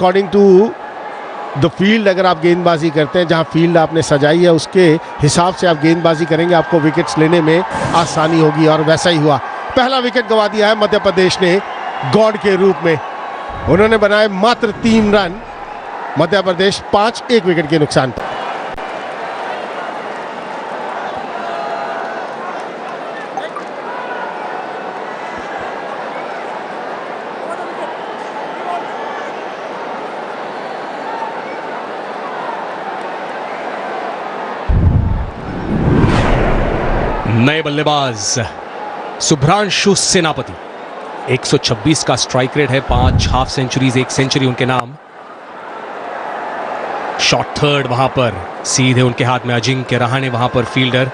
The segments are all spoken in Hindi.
अकॉर्डिंग टू द फील्ड अगर आप गेंदबाजी करते हैं, जहां फील्ड आपने सजाई है उसके हिसाब से आप गेंदबाजी करेंगे, आपको विकेट्स लेने में आसानी होगी। और वैसा ही हुआ, पहला विकेट गंवा दिया है मध्य प्रदेश ने गॉड के रूप में। उन्होंने बनाए मात्र 3 रन, मध्य प्रदेश 5 1 विकेट के नुकसान पर। नए बल्लेबाज शुभ्रांशु सेनापति, 126 का स्ट्राइक रेट है, 5 हाफ सेंचुरीज, 1 सेंचुरी उनके नाम। शॉट थर्ड, वहां पर सीधे उनके हाथ में अजिंक्य रहाणे, वहां पर फील्डर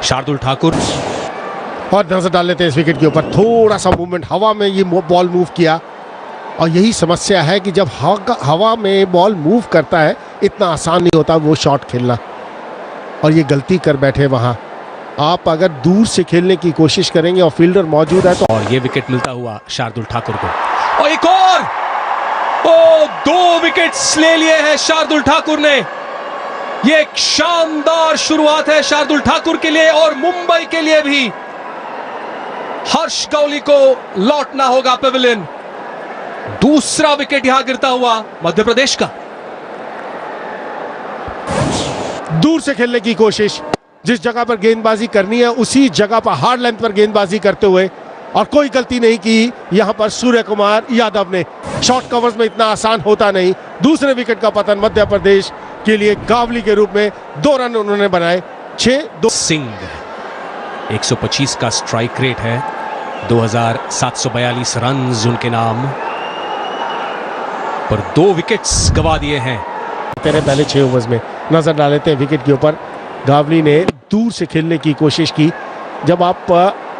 शार्दुल ठाकुर। और नजर डाल लेते हैं इस विकेट के ऊपर, थोड़ा सा मूवमेंट, हवा में ये बॉल मूव किया। और यही समस्या है कि जब हवा में बॉल मूव करता है इतना आसान नहीं होता वो शॉट खेलना, और ये गलती कर बैठे वहां। आप अगर दूर से खेलने की कोशिश करेंगे और फील्डर मौजूद है तो। और ये विकेट मिलता हुआ शार्दुल ठाकुर को, और एक और, 2 विकेट्स ले लिए हैं शार्दुल ठाकुर ने। ये एक शानदार शुरुआत है शार्दुल ठाकुर के लिए और मुंबई के लिए भी। हर्ष गौली को लौटना होगा पेविलियन। दूसरा विकेट यहां गिरता हुआ मध्य प्रदेश का। दूर से खेलने की कोशिश, जिस जगह पर गेंदबाजी करनी है उसी जगह पर हार्ड लेंथ पर गेंदबाजी करते हुए, और कोई गलती नहीं की यहां पर सूर्य कुमार यादव ने। शॉर्ट कवर्स में इतना आसान होता नहीं। दूसरे विकेट का पतन मध्य प्रदेश के लिए गावली के रूप में 2 रन उन्होंने बनाए, 6-2। सिंह, 125 का स्ट्राइक रेट है, 2742 रन उनके नाम पर 2 विकेट्स गवा दिए हैं तेरे पहले 6 ओवर्स में। नजर डाल लेते हैं विकेट के ऊपर, गावली ने दूर से खेलने की कोशिश की। जब आप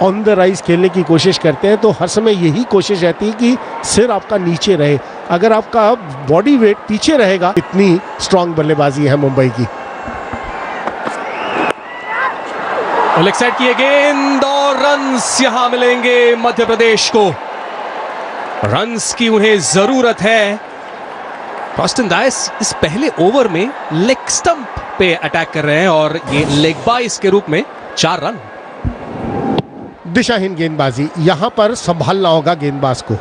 ऑन द राइज खेलने की कोशिश करते हैं तो हर समय यही कोशिश रहती है कि सिर आपका नीचे रहे। अगर आपका बॉडी वेट पीछे रहेगा, इतनी स्ट्रांग बल्लेबाजी है मुंबई की। लेग साइड की गेंद और रन्स यहां मिलेंगे मध्य प्रदेश को। रन्स की उन्हें जरूरत है। रॉस्टन डायस इस पहले ओवर में लेग स्टंप पे अटैक कर रहे हैं और ये लेग बाइस के रूप में 4 रन। दिशाहीन गेंदबाजी, यहां पर संभालना होगा गेंदबाज को।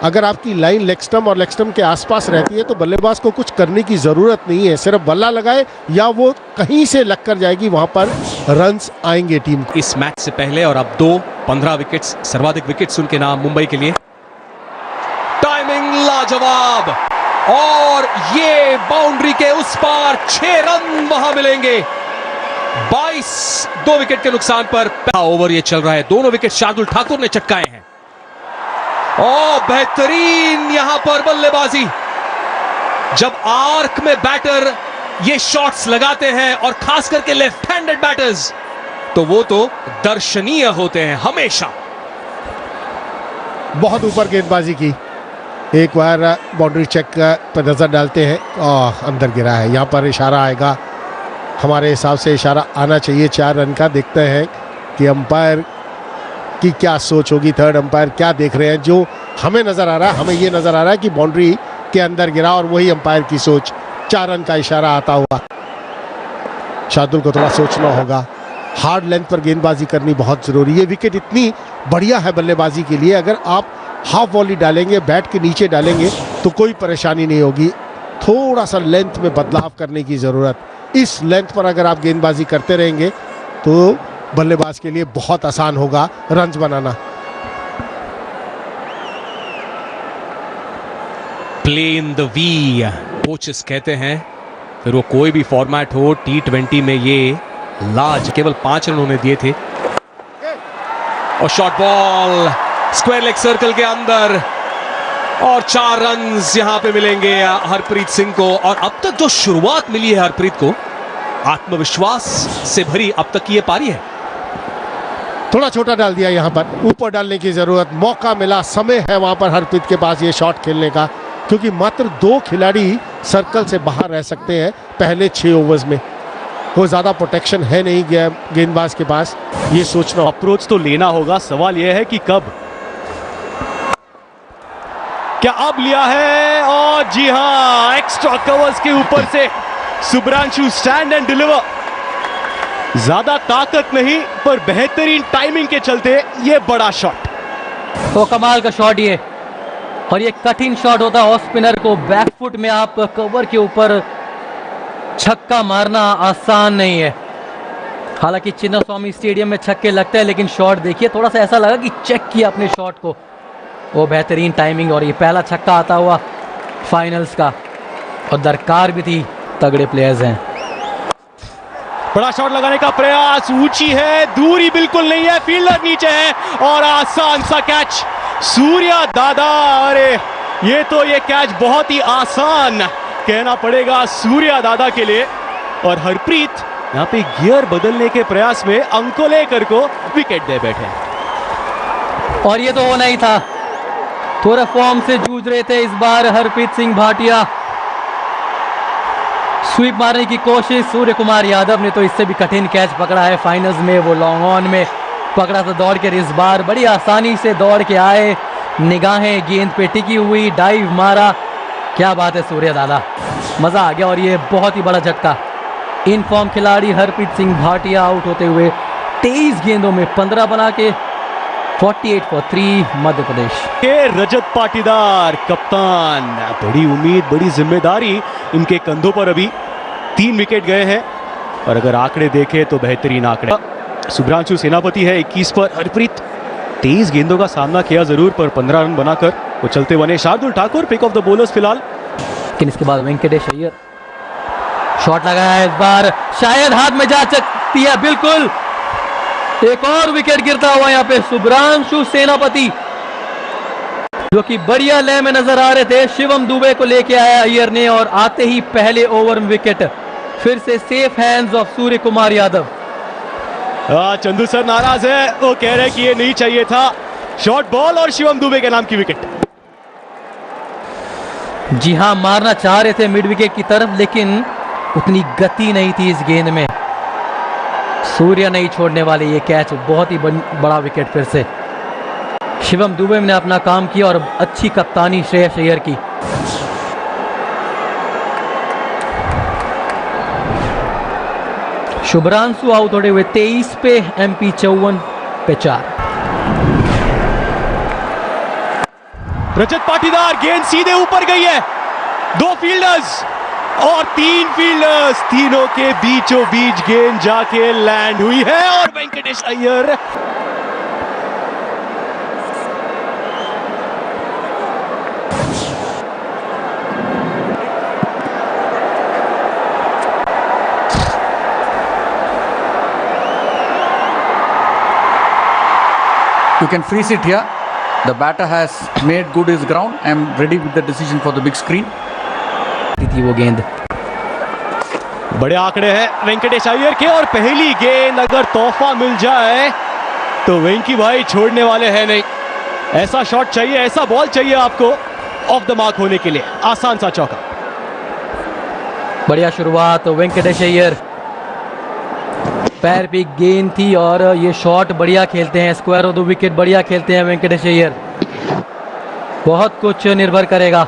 अगर आपकी लाइन लेग स्टंप और लेग स्टंप के आसपास रहती है तो बल्लेबाज को कुछ करने की जरूरत नहीं है, सिर्फ बल्ला लगाए या वो कहीं से लग कर जाएगी, वहां पर रन्स आएंगे टीम। इस मैच से पहले और अब 15 विकेट्स, सर्वाधिक विकेट्स उनके नाम मुंबई के लिए। टाइमिंग लाजवाब, और ये बाउंड्री के उस पार 6 रन वहां मिलेंगे। 2 विकेट के नुकसान पर पहला ओवर ये चल रहा है। दोनों विकेट शार्दुल ठाकुर ने चटकाए हैं। बेहतरीन यहां पर बल्लेबाजी। जब आर्क में बैटर ये शॉट्स लगाते हैं और खास करके लेफ्ट हैंडेड बैटर्स, तो वो तो दर्शनीय होते हैं हमेशा। बहुत ऊपर गेंदबाजी की, एक बार बाउंड्री चेक पर नजर डालते हैं, अंदर गिरा है। यहां पर इशारा आएगा, हमारे हिसाब से इशारा आना चाहिए 4 रन का। देखते हैं कि अंपायर की क्या सोच होगी, थर्ड अंपायर क्या देख रहे हैं। जो हमें नजर आ रहा है, हमें ये नजर आ रहा है कि बाउंड्री के अंदर गिरा, और वही अंपायर की सोच, 4 रन का इशारा आता हुआ। शार्दुल को थोड़ा सोचना होगा, हार्ड लेंथ पर गेंदबाजी करनी बहुत जरूरी है। विकेट इतनी बढ़िया है बल्लेबाजी के लिए, अगर आप हाफ वॉली डालेंगे, बैट के नीचे डालेंगे तो कोई परेशानी नहीं होगी। थोड़ा सा लेंथ में बदलाव करने की जरूरत। इस लेंथ पर अगर आप गेंदबाजी करते रहेंगे तो बल्लेबाज के लिए बहुत आसान होगा रन्स बनाना। Play in the V coaches कहते हैं, फिर वो कोई भी फॉर्मेट हो। T20 में ये लाज केवल 5 रन उन्होंने दिए थे। और short ball square leg circle के अंदर, और 4 रन यहां पे मिलेंगे हरप्रीत सिंह को। और अब तक जो शुरुआत मिली है हरप्रीत को, आत्मविश्वास से भरी अब तक की ये पारी है। थोड़ा छोटा डाल दिया, यहां पर ऊपर डालने की जरूरत, मौका मिला, समय है वहां पर हरप्रीत के पास ये शॉट खेलने का, क्योंकि मात्र 2 खिलाड़ी सर्कल से बाहर रह सकते हैं पहले 6 ओवर्स में। कोई ज्यादा प्रोटेक्शन है नहीं गेंदबाज के पास, ये सोचना। अप्रोच तो लेना होगा, सवाल यह है कि कब। क्या अब लिया है, और और जी हां, एक्स्ट्रा कवर्स के ऊपर से शुभ्रांशु स्टैंड एंड डिलीवर। ज्यादा ताकत नहीं, पर बेहतरीन टाइमिंग के चलते ये बड़ा शॉट। तो कमाल का शॉट ये, और ये कठिन शॉट होता है ऑफ स्पिनर को। बैकफुट में आप कवर के ऊपर छक्का मारना आसान नहीं है। हालांकि चिन्नास्वामी स्टेडियम में छक्के लगते हैं, लेकिन शॉट देखिए, थोड़ा सा ऐसा लगा कि चेक किया अपने शॉट को। वो बेहतरीन टाइमिंग, और ये पहला छक्का आता हुआ फाइनल्स का, और दरकार भी थी, तगड़े प्लेयर्स हैं। बड़ा शॉट लगाने का प्रयास, ऊंची है, दूरी बिल्कुल नहीं है, फील्डर नीचे है, और आसान सा कैच सूर्या दादा। अरे ये कैच बहुत ही आसान कहना पड़ेगा सूर्या दादा के लिए। और हरप्रीत यहाँ पे गियर बदलने के प्रयास में अंकोलेकर को विकेट दे बैठे। और ये तो होना ही था, थोड़ा फॉर्म से जूझ रहे थे इस बार हरप्रीत सिंह भाटिया। स्वीप मारने की कोशिश, सूर्य कुमार यादव ने तो इससे भी कठिन कैच पकड़ा है फाइनल्स में, वो लॉन्ग ऑन में पकड़ा था दौड़ के। इस बार बड़ी आसानी से दौड़ के आए, निगाहें गेंद पे टिकी हुई, डाइव मारा। क्या बात है सूर्य दादा, मजा आ गया। और ये बहुत ही बड़ा झटका, इन फॉर्म खिलाड़ी हरप्रीत सिंह भाटिया आउट होते हुए 23 गेंदों में 15 बना के 48 for 3 मध्य प्रदेश के। रजत पाटीदार कप्तान, बड़ी उम्मीद, बड़ी जिम्मेदारी इनके कंधों पर। अभी 3 विकेट गए हैं, और अगर आंकड़े देखें तो बेहतरीन आंकड़े। शुभ्रांशु सेनापति है 21 पर, हरप्रीत 23 गेंदों का सामना किया जरूर, पर 15 रन बनाकर वो चलते बने। Shardul Thakur pick of the bowlers फिलहाल। लेकिन इसके बाद वेंकटेश अय्यर शॉट लगाया है, इस बार शायद हाथ में जा सकती है, बिल्कुल। एक और विकेट गिरता हुआ यहाँ पे शुभ्रांशु सेनापति, जो कि बढ़िया लय में नजर आ रहे थे। शिवम दुबे को लेके आया अय्यर ने, और आते ही पहले ओवर में विकेट। फिर से safe hands of Surya Kumar Yadav. Chandu sir नाराज है, वो कह रहे हैं कि ये नहीं चाहिए था। शॉर्ट बॉल और शिवम दुबे के नाम की विकेट। जी हां, मारना चाह रहे थे मिड विकेट की तरफ, लेकिन उतनी गति नहीं थी इस गेंद में। सूर्य नहीं छोड़ने वाले ये कैच, बहुत ही बड़ा विकेट फिर से। शिवम दुबे ने अपना काम किया, और अच्छी कप्तानी श्रेयस अय्यर की। शुभ्रांशु आउट होते हुए 23 पे, एमपी 54 पे 4। रजत पाटीदार, गेंद सीधे ऊपर गई है। 2 फील्डर्स और 3 फील्डर्स, तीनों के बीचों बीच गेंद जाके लैंड हुई है, और Venkatesh Iyer You can freeze it here. The batter has made good his ground. I am ready with the decision for the big screen. थी वो गेंद। बड़े आंकड़े हैं वेंकटेश अय्यर के, और पहली गेंद अगर तोहफा मिल जाए तो वेंकी भाई छोड़ने वाले हैं नहीं। ऐसा शॉट चाहिए, ऐसा बॉल चाहिए आपको ऑफ द मार्क होने के लिए। आसान सा चौका। बढ़िया शुरुआत वेंकटेश अय्यर, पैर पे गेंद थी, और ये शॉट बढ़िया खेलते हैं, स्क्वायर ऑफ द विकेट बढ़िया खेलते हैं वेंकटेश अय्यर। बहुत कुछ निर्भर करेगा।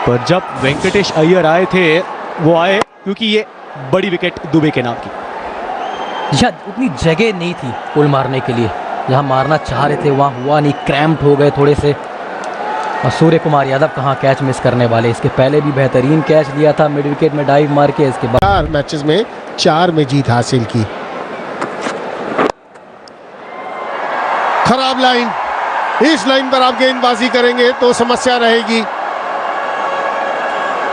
पर जब वेंकटेश अय्यर आए थे, वो आए क्योंकि ये बड़ी विकेट दुबे के नाम की। शायद उतनी जगह नहीं थी पुल मारने के लिए, जहां मारना चाह रहे थे वहां हुआ नहीं, क्रैम्प्ड हो गए थोड़े से। और सूर्य कुमार यादव कहां कैच मिस करने वाले, इसके पहले भी बेहतरीन कैच लिया था मिड विकेट में डाइव मार के। इसके बाद 4 मैचेस में 4 में जीत हासिल की। खराब लाइन, इस लाइन पर आप गेंदबाजी करेंगे तो समस्या रहेगी।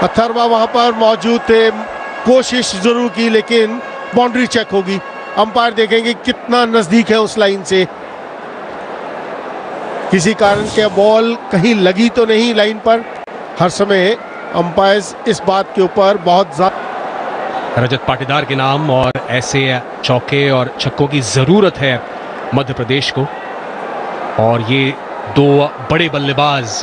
अथर्वा वहां पर मौजूद थे, कोशिश जरूर की, लेकिन बाउंड्री चेक होगी। अंपायर देखेंगे कितना नजदीक है उस लाइन से। किसी कारण के बॉल कहीं लगी तो नहीं लाइन पर। हर समय अंपायर्स इस बात के ऊपर बहुत ज्यादा। रजत पाटीदार के नाम, और ऐसे चौके और छक्कों की जरूरत है मध्य प्रदेश को। और ये 2 बड़े बल्लेबाज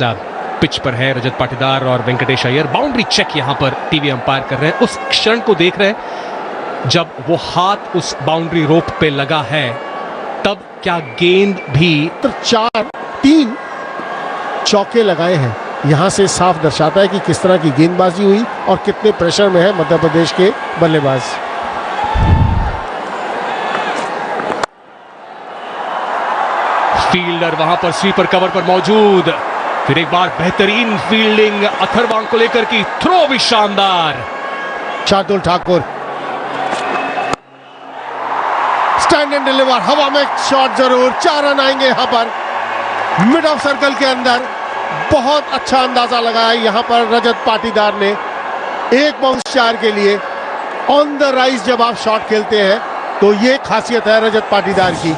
पिच पर है, रजत पाटीदार और वेंकटेश अय्यर। बाउंड्री चेक यहां पर टीवी अंपायर कर रहे हैं, उस क्षण को देख रहे हैं जब वो हाथ उस बाउंड्री रोप पे लगा है, तब क्या गेंद भी 3 चौके लगाए हैं यहाँ से साफ दर्शाता है कि किस तरह की गेंदबाजी हुई और कितने प्रेशर में है मध्य प्रदेश के बल्लेबाज। फील्डर वहां पर स्वीपर कवर पर मौजूद, फिर एक बार बेहतरीन फील्डिंग अथर्वांग को लेकर की, थ्रो भी शानदार। Shardul Thakur stand and deliver, हवा में शॉट जरूर, 4 रन आएंगे यहां पर मिड ऑफ सर्कल के अंदर। बहुत अच्छा अंदाजा लगाया यहां पर रजत पाटीदार ने, एक बाउंस 4 के लिए। ऑन द राइज जब आप शॉट खेलते हैं तो ये खासियत है रजत पाटीदार की।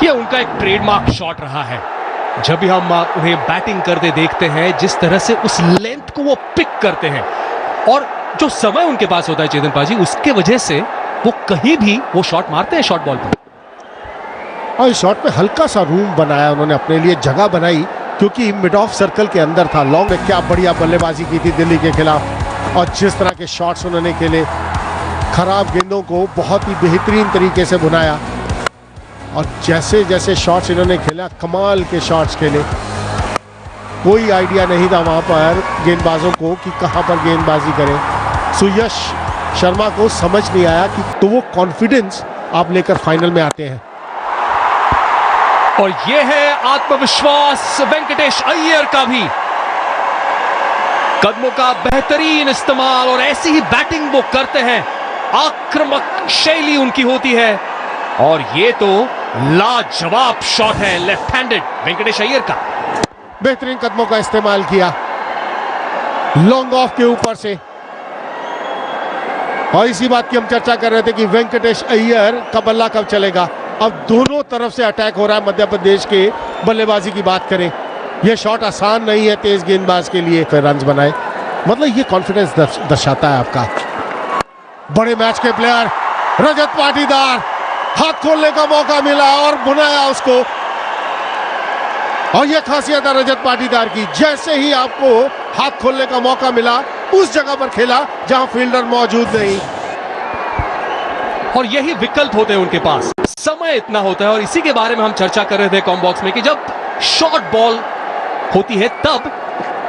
ये उनका एक ट्रेडमार्क शॉट रहा है। जब भी हम उन्हें बैटिंग करते देखते हैं, जिस तरह से उस लेंथ को वो पिक करते हैं और जो समय उनके पास होता है चेतन पाजी, उसके वजह से वो कहीं भी वो शॉट मारते हैं शॉट बॉल पर। और इस शॉट में हल्का सा रूम बनाया उन्होंने, अपने लिए जगह बनाई, क्योंकि मिड ऑफ सर्कल के अंदर था। लॉन्ग में क्या बढ़िया बल्लेबाजी की थी दिल्ली के खिलाफ, और जिस तरह के शॉट्स उन्होंने खेले, खराब गेंदों को बहुत ही बेहतरीन तरीके से बुनाया। और जैसे जैसे शॉट्स इन्होंने खेला, कमाल के शॉट्स खेले। कोई आइडिया नहीं था वहां पर गेंदबाजों को कि कहां पर गेंदबाजी करें। सुयश शर्मा को समझ नहीं आया कि तो वो कॉन्फिडेंस आप लेकर फाइनल में आते हैं। और ये है आत्मविश्वास वेंकटेश अय्यर का भी, कदमों का बेहतरीन इस्तेमाल, और ऐसी ही बैटिंग वो करते हैं। आक्रामक शैली उनकी होती है, और ये तो लाजवाब शॉट है लेफ्ट हैंडेड वेंकटेश अय्यर का। बेहतरीन कदमों का इस्तेमाल किया लॉन्ग ऑफ के ऊपर से। और इसी बात की हम चर्चा कर रहे थे कि वेंकटेश अय्यर का बल्ला कब चलेगा। अब दोनों तरफ से अटैक हो रहा है मध्य प्रदेश के बल्लेबाजी की बात करें, यह शॉट आसान नहीं है तेज गेंदबाज के लिए। फिर रन बनाए, मतलब ये कॉन्फिडेंस दर्शाता है आपका। बड़े मैच के प्लेयर रजत पाटीदार, हाथ खोलने का मौका मिला और बुनाया उसको। और यह खासियत है रजत पाटीदार की, जैसे ही आपको हाथ खोलने का मौका मिला उस जगह पर खेला जहां फील्डर मौजूद नहीं। और यही विकल्प होते हैं उनके पास, समय इतना होता है। और इसी के बारे में हम चर्चा कर रहे थे कॉम बॉक्स में कि जब शॉर्ट बॉल होती है तब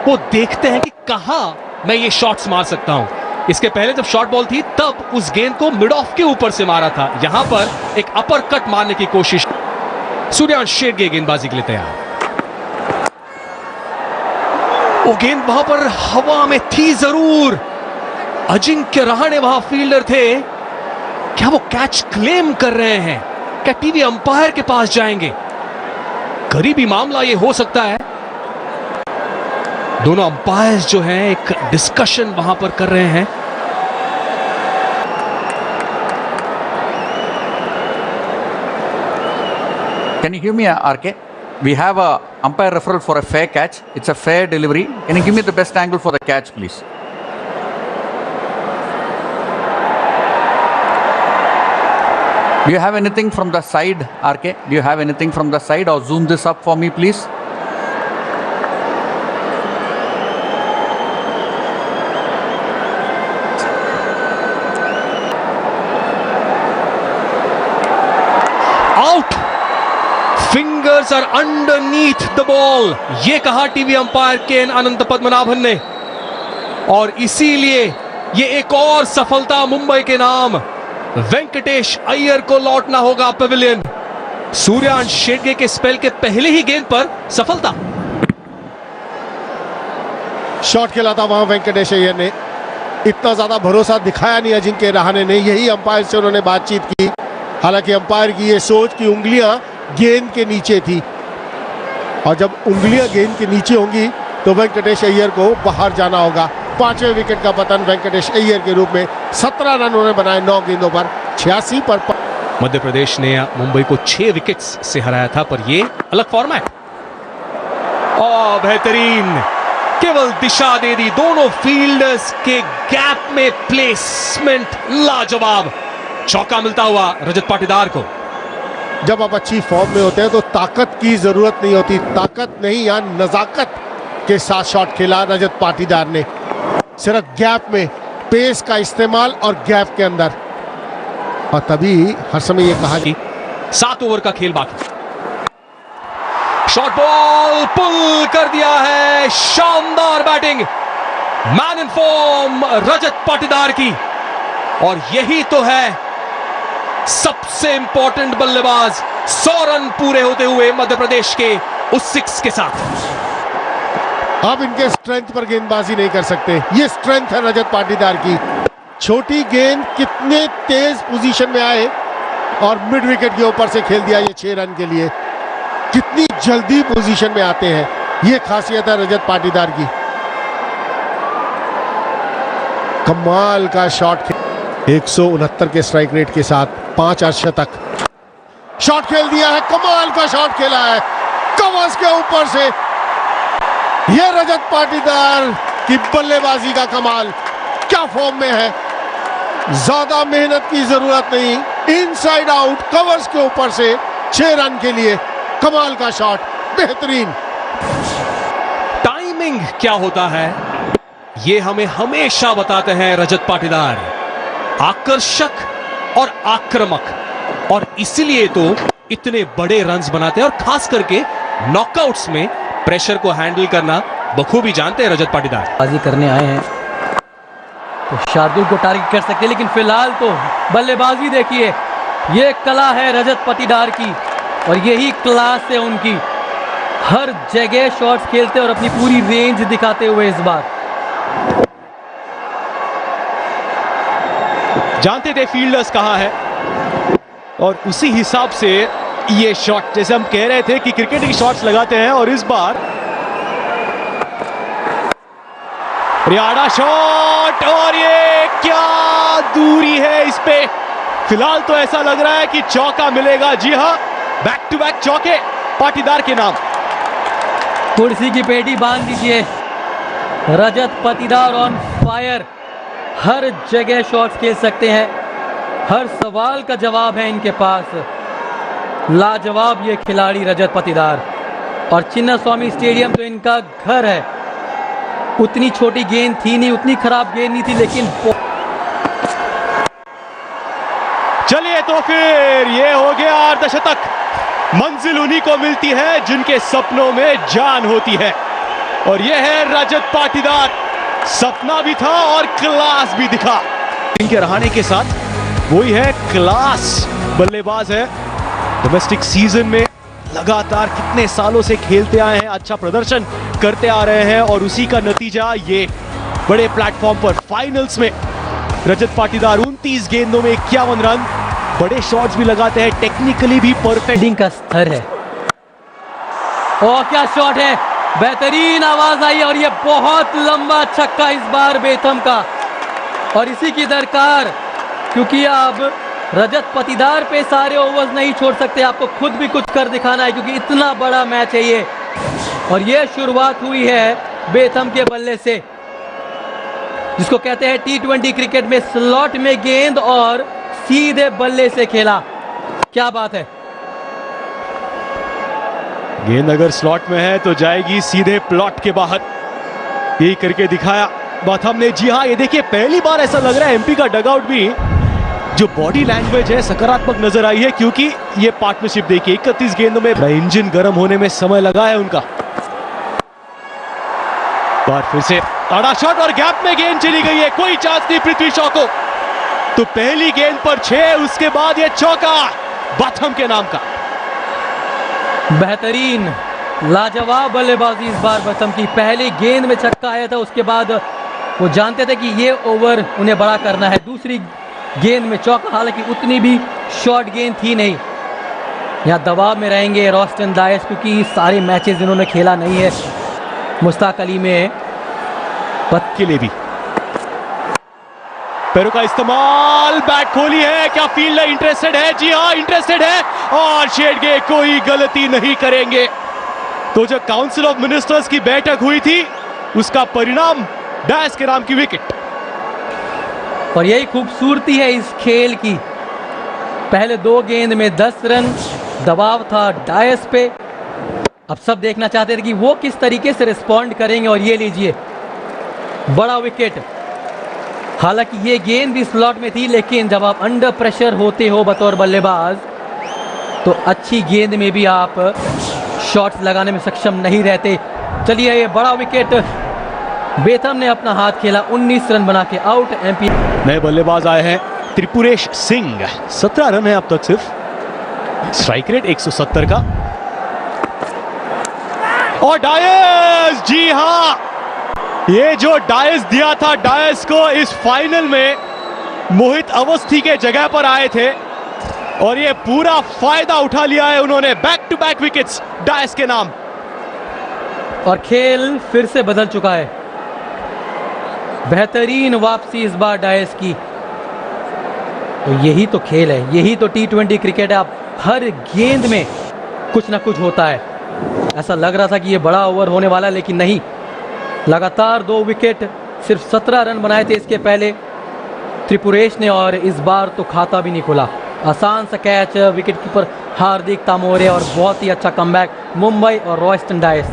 वो देखते हैं कि कहां मैं ये शॉट्स मार सकता हूं। इसके पहले जब शॉर्ट बॉल थी तब उस गेंद को मिड ऑफ के ऊपर से मारा था, यहां पर एक अपर कट मारने की कोशिश। सूर्यांश शेरगे गेंदबाजी के लिए तैयार। वो गेंद वहां पर हवा में थी जरूर, अजिंक्य रहाणे वहां फील्डर थे। क्या वो कैच क्लेम कर रहे हैं? क्या टीवी अंपायर के पास जाएंगे? करीबी मामला ये हो सकता है। दोनों अंपायर्स जो हैं एक डिस्कशन वहां पर कर रहे हैं। Can you give me a RK? We have a umpire referral for a fair catch. It's a fair delivery. Can you give me the best angle for the catch, please? Do you have anything from the side, RK? Do you have anything from the side, or zoom this up for me, please? Out, fingers are underneath the ball, ये कहा टीवी अंपायर के अनंत पद्मनाभन ने। और इसीलिए ये एक और सफलता मुंबई के नाम। वेंकटेश अय्यर को लौटना होगा पेविलियन। सूर्यांश शेरगे के स्पेल के पहले ही गेंद पर सफलता। शॉट खेला था वहां वेंकटेश अय्यर ने, इतना ज्यादा भरोसा दिखाया नहीं अजिंक्य रहाणे ने। यही अंपायर से उन्होंने बातचीत की। हालांकि अंपायर की ये सोच कि उंगलियां गेंद के नीचे थी, और जब उंगलियां गेंद के नीचे होंगी तो वेंकटेश अय्यर को बाहर जाना होगा। 5वें विकेट का पतन वेंकटेश अय्यर के रूप में। 17 रन उन्होंने बनाए 9 गेंदों पर, 86 पर। मध्य प्रदेश ने मुंबई को 6 विकेट्स से हराया था, पर ये अलग फॉर्मेट। बेहतरीन, केवल दिशा दे दी। दोनों फील्डर्स के गैप में प्लेसमेंट लाजवाब। चौका मिलता हुआ रजत पाटीदार को। जब आप अच्छी फॉर्म में होते हैं तो ताकत की जरूरत नहीं होती, ताकत नहीं, यहां नजाकत के साथ शॉट खेला रजत पाटीदार ने। सिर्फ गैप में पेस का इस्तेमाल और गैप के अंदर। और तभी हर समय ये कहा कि 7 ओवर का खेल बाकी। शॉर्ट बॉल पुल कर दिया है, शानदार batting man in form Rajat Patidar की। और यही तो है सबसे इंपॉर्टेंट बल्लेबाज। 100 रन पूरे होते हुए मध्य प्रदेश के उस 6 के साथ। अब इनके स्ट्रेंथ पर गेंदबाजी नहीं कर सकते, ये स्ट्रेंथ है रजत पाटीदार की। छोटी गेंद कितने तेज पोजीशन में आए और मिड विकेट के ऊपर से खेल दिया ये 6 रन के लिए। कितनी जल्दी पोजीशन में आते हैं, ये खासियत है रजत पाटीदार की। कमाल का शॉट, 169 के स्ट्राइक रेट के साथ 5 अर्धशतक शॉट खेल दिया है। कमाल का शॉट खेला है कवर्स के ऊपर से। यह रजत पाटीदार की बल्लेबाजी का कमाल, क्या फॉर्म में है। ज्यादा मेहनत की जरूरत नहीं, इनसाइड आउट कवर्स के ऊपर से 6 रन के लिए कमाल का शॉट, बेहतरीन। टाइमिंग क्या होता है ये हमें हमेशा बताते हैं रजत पाटीदार। आकर्षक और आक्रामक, और इसीलिए तो इतने बड़े रन्स बनाते हैं। और खास करके नॉकआउट्स में प्रेशर को हैंडल करना बखूबी जानते हैं रजत पाटीदार। बाजी करने आए हैं तो शार्दुल को टारगेट कर सकते हैं, लेकिन फिलहाल तो बल्लेबाजी देखिए, ये कला है रजत पाटीदार की और यही क्लास है उनकी। हर जगह शॉट्स खेलते और अपनी पूरी रेंज दिखाते हुए इस बार। जानते थे फील्डर्स कहां है और उसी हिसाब से ये शॉट, जैसे हम कह रहे थे कि क्रिकेट की शॉट्स लगाते हैं, और इस बार रियाड़ा शॉट, और ये क्या दूरी है इस पे। फिलहाल तो ऐसा लग रहा है कि चौका मिलेगा। जी हां, बैक टू बैक चौके पाटीदार के नाम। कुर्सी की पेटी बांध दीजिए, रजत पाटीदार ऑन फायर। हर जगह शॉट्स खेल सकते हैं, हर सवाल का जवाब है इनके पास। लाजवाब ये खिलाड़ी रजत पाटीदार। और चिन्नास्वामी स्टेडियम तो इनका घर है। उतनी छोटी गेंद थी नहीं, उतनी खराब गेंद नहीं थी, लेकिन चलिए तो फिर ये हो गया अर्धशतक। मंजिल उन्हीं को मिलती है जिनके सपनों में जान होती है, और यह है रजत पाटीदार। सपना भी था और क्लास भी दिखा। इनके रहाने के साथ वही है, क्लास बल्लेबाज है। डोमेस्टिक सीजन में लगातार कितने सालों से खेलते आए हैं, अच्छा प्रदर्शन करते आ रहे हैं, और उसी का नतीजा ये बड़े प्लेटफॉर्म पर फाइनल्स में रजत पाटीदार 29 गेंदों में 51 रन। बड़े शॉट्स भी लगाते हैं, टेक्निकली भी परफेक्ट का स्तर है। और क्या शॉट है, बेहतरीन आवाज आई, और ये बहुत लंबा छक्का इस बार बेथम का, और इसी की दरकार, क्योंकि अब रजत पाटीदार पे सारे ओवर्स नहीं छोड़ सकते, आपको खुद भी कुछ कर दिखाना है, क्योंकि इतना बड़ा मैच है ये। और ये शुरुआत हुई है बेथम के बल्ले से, जिसको कहते हैं T20 क्रिकेट में स्लॉट में गेंद और सीधे बल्ले से खेला। क्या बात है, गेंद अगर स्लॉट में है तो जाएगी सीधे प्लॉट के बाहर। यही करके दिखाया बाथम ने। जी हाँ, ये देखिए पहली बार ऐसा लग रहा है एमपी का डगआउट भी जो बॉडी लैंग्वेज है सकारात्मक नजर आई है, क्योंकि ये पार्टनरशिप देखिए 31 गेंदों में इंजन गर्म होने में समय लगा है उनका। बार फिर से आड़ा शॉट और गैप में गेंद चली गई है, कोई चांस नहीं पृथ्वी शॉ को। तो पहली गेंद पर 6, उसके बाद ये चौका बाथम के नाम का। बेहतरीन लाजवाब बल्लेबाजी इस बार बाथम की। पहली गेंद में छक्का आया था, उसके बाद वो जानते थे कि ये ओवर उन्हें बड़ा करना है। दूसरी गेंद में चौका, हालांकि उतनी भी शॉर्ट गेंद थी नहीं। यहाँ दबाव में रहेंगे रोस्टन डायस, क्योंकि सारे मैचेस इन्होंने खेला नहीं है मुश्ताक अली में। पत के लिए भी पैरों का इस्तेमाल, बैट खोली है, क्या फील्डर इंटरेस्टेड है? जी हाँ, इंटरेस्टेड है, और शेडगे कोई गलती नहीं करेंगे। तो जो काउंसिल ऑफ मिनिस्टर्स की बैठक हुई थी, उसका परिणाम डायस के नाम की विकेट। और यही खूबसूरती है इस खेल की। पहले 2 गेंद में 10 रन, दबाव था डायस पे। अब सब देखना चाहते थे कि वो किस तरीके से रिस्पॉन्ड करेंगे, और ये लीजिए बड़ा विकेट। हालांकि ये गेंद भी स्लॉट में थी, लेकिन जब आप अंडर प्रेशर होते हो बतौर बल्लेबाज, तो अच्छी गेंद में भी आप शॉट्स लगाने में सक्षम नहीं रहते। चलिए ये बड़ा विकेट बेथम ने अपना हाथ खेला, 19 रन बना के आउट। एमपी नए बल्लेबाज आए हैं त्रिपुरेश सिंह, 17 रन है अब तक सिर्फ, स्ट्राइक रेट 170 का। और डायस, जी हां, ये जो डायस दिया था, डायस को इस फाइनल में मोहित अवस्थी के जगह पर आए थे और ये पूरा फायदा उठा लिया है उन्होंने। Back to back wickets Dias के नाम। और खेल फिर से बदल चुका है, बेहतरीन वापसी इस बार डायस की। तो यही तो खेल है, यही तो T20 क्रिकेट है। अब हर गेंद में कुछ ना कुछ होता है। ऐसा लग रहा था कि ये बड़ा ओवर होने वाला, लेकिन नहीं, लगातार 2 विकेट, सिर्फ 17 रन बनाए थे इसके पहले त्रिपुरेश ने, और इस बार तो खाता भी नहीं खुला। आसान सा catch, wicket keeper Hardik Tamore, और बहुत ही अच्छा कमबैक मुंबई और रॉयस्टन डायस।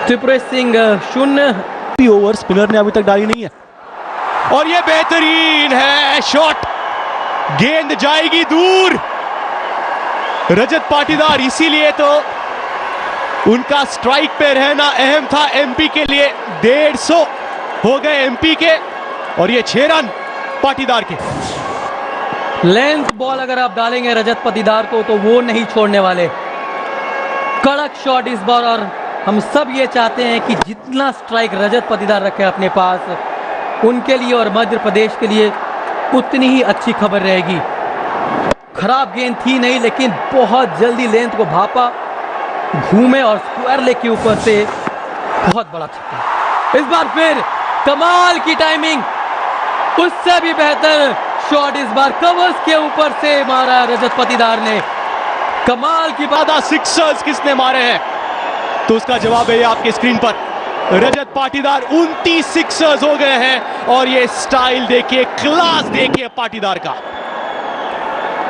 त्रिपुरेश सिंह 0 ओवर स्पिनर ने अभी तक डाली नहीं है। और ये बेहतरीन है शॉट, गेंद जाएगी दूर। रजत पाटीदार, इसीलिए तो उनका स्ट्राइक पे रहना अहम था एमपी के लिए। 150 हो गए एमपी के, और ये 6 रन पाटीदार के। लेंथ बॉल अगर आप डालेंगे रजत पाटीदार को तो वो नहीं छोड़ने वाले। कड़क शॉट इस बार, और हम सब ये चाहते हैं कि जितना स्ट्राइक रजत पाटीदार रखे अपने पास, उनके लिए और मध्य प्रदेश के लिए उतनी ही अच्छी खबर रहेगी। खराब गेंद थी नहीं, लेकिन बहुत जल्दी लेंथ को भापा, घूमे और स्क्वायर लेग के ऊपर से बहुत बड़ा छक्का। इस बार फिर कमाल की टाइमिंग, उससे भी बेहतर शॉट इस बार कवर्स के ऊपर से मारा रजत पाटीदार ने। कमाल की बात। सिक्सर्स किसने मारे हैं, तो उसका जवाब है ये आपके स्क्रीन पर। रजत पाटीदार 29 सिक्सर्स हो गए हैं, और ये स्टाइल देखिए, क्लास देखिए पाटीदार का।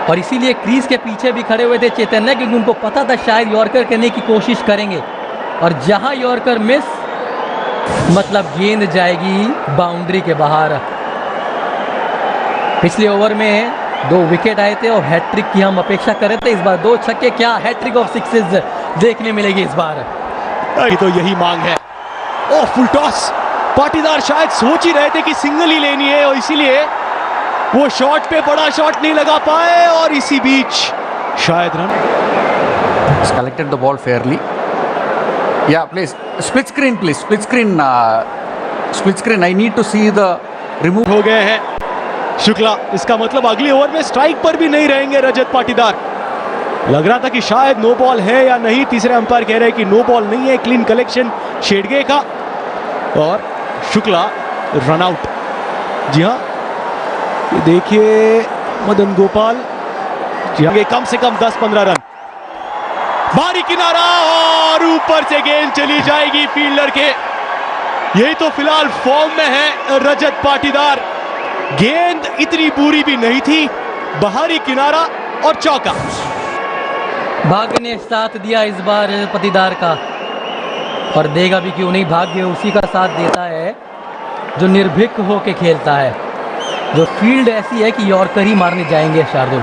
और इसीलिए क्रीज के पीछे भी खड़े हुए थे चैतन्य, क्योंकि उनको पता था शायद यॉर्कर करने की कोशिश करेंगे, और जहां यॉर्कर मिस, मतलब गेंद जाएगी बाउंड्री के बाहर। पिछले ओवर में 2 विकेट आए थे और हैट्रिक की हम अपेक्षा कर रहे थे। इस बार 2 छक्के, क्या हैट्रिक ऑफ सिक्सेस देखने मिलेगी इस बार। तो यही मांग है। ओ फुल टॉस, पाटीदार शायद सोच ही रहे थे कि सिंगल ही लेनी है, और इसीलिए वो शॉट पे बड़ा शॉट नहीं लगा पाए, और इसी बीच शायद run. Collected the ball fairly. Yeah, please. Split screen, please. Split screen. Split screen. I need to see the remove. हो गए हैं शुक्ला, इसका मतलब अगले ओवर में स्ट्राइक पर भी नहीं रहेंगे रजत पाटीदार। लग रहा था कि शायद नो बॉल है या नहीं, तीसरे अंपायर कह रहे हैं कि नो बॉल नहीं है। क्लीन कलेक्शन शेडगे का, और शुक्ला रन आउट। जी हाँ, देखिए मदन गोपाल, जी हाँ, कम से कम 10-15 रन। बारी किनारा, और ऊपर से गेंद चली जाएगी फील्डर के। यही तो फिलहाल फॉर्म में है रजत पाटीदार। गेंद इतनी बुरी भी नहीं थी, बाहरी किनारा और चौका। भाग्य ने साथ दिया इस बार पाटीदार का, और देगा भी क्यों नहीं। भाग्य उसी का साथ देता है जो निर्भीक होके खेलता है, जो फील्ड ऐसी है कि यॉर्कर ही मारने जाएंगे। शार्दुल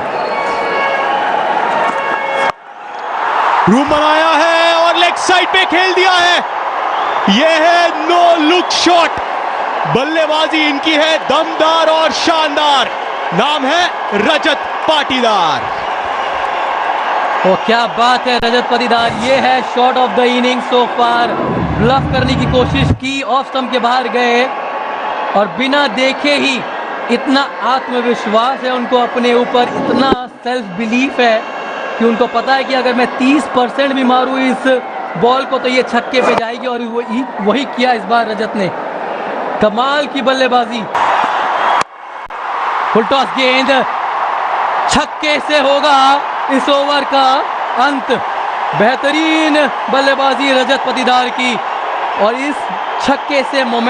रूम बनाया है और लेग साइड पे खेल दिया है। यह है नो लुक शॉट। बल्लेबाजी इनकी है दमदार और शानदार। नाम है रजत पाटीदार। तो क्या बात है रजत पाटीदार, ये है shot of the inning so far. Bluff करने की कोशिश की, ऑफ स्टंप के बाहर गए, और बिना देखे ही इतना आत्मविश्वास है उनको अपने ऊपर, इतना सेल्फ बिलीफ है कि उनको पता है कि अगर मैं 30% भी मारूं इस बॉल को तो ये छक्के पे जाएगी, और वही किया इस बार रजत ने। कमाल की बल्लेबाजी। फुल टॉस गेंद छक्के से होगा इस ओवर का अंत। बेहतरीन बल्लेबाजी रजत पाटीदार की, और इस छक्के से मोमेंट